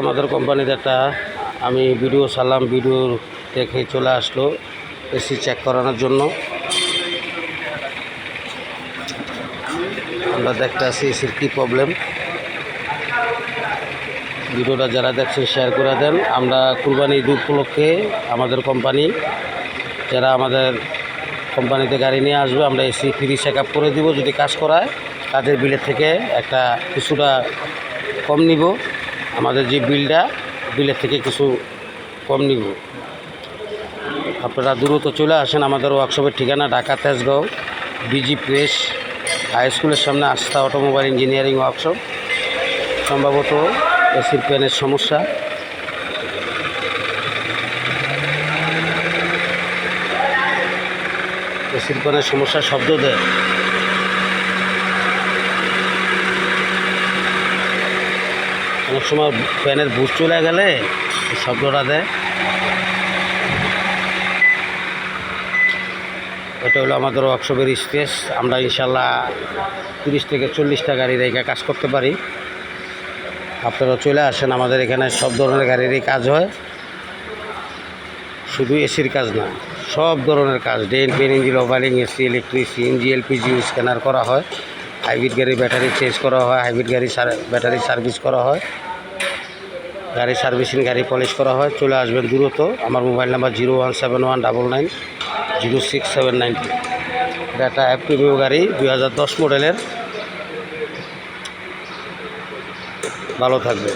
আমাদের কোম্পানিতে একটা আমি ভিডিও ছাড়লাম, ভিডিও দেখে চলে আসলো এসি চেক করানোর জন্য। আমরা দেখতে আসি এসির কী প্রবলেম। ভিডিওটা যারা দেখছেন শেয়ার করে দেন। আমরা কুরবানি ঈদ উপলক্ষে আমাদের কোম্পানি যারা আমাদের কোম্পানিতে গাড়ি নিয়ে আসবে আমরা এসি ফ্রি চেক আপ করে দিব। যদি কাজ করায় কাজের বিলের থেকে একটা কিছুটা কম নিব, আমাদের যে বিলের থেকে কিছু কম নিব। আপনারা দ্রুত চলে আসেন। আমাদের ওয়ার্কশপের ঠিকানা Dhaka Tejgaon BG press high স্কুলের সামনে আস্থা অটোমোবাইল ইঞ্জিনিয়ারিং ওয়ার্কশপ। সম্ভবত এসির ফ্যানের সমস্যা। এসির ফ্যানের সমস্যা শব্দ দেয়, অনেক সময় ফ্যানের বুশ চলে গেলে শব্দটা দেয়। এটা হলো আমাদের ওয়ার্কশপের স্পেস। আমরা ইনশাল্লাহ 30 থেকে 40টা গাড়ি রেখে কাজ করতে পারি। আপনারা চলে আসেন, আমাদের এখানে সব ধরনের গাড়িরই কাজ হয়, শুধু এসির কাজ না, সব ধরনের কাজ। Drain pan engine overhauling, AC, electric, CNG, LPG scanner করা হয়। হাইব্রিড গাড়ি ব্যাটারি চেঞ্জ করা হয়, হাইব্রিড গাড়ি ব্যাটারি সার্ভিস করা হয়, গাড়ি সার্ভিসিং, গাড়ি পলিশ করা হয়। চলে আসবেন দ্রুত। আমার মোবাইল নাম্বার 01719990679। এটা একটা অ্যাপটিভিউ গাড়ি, 2010 মডেলের। ভালো থাকবে।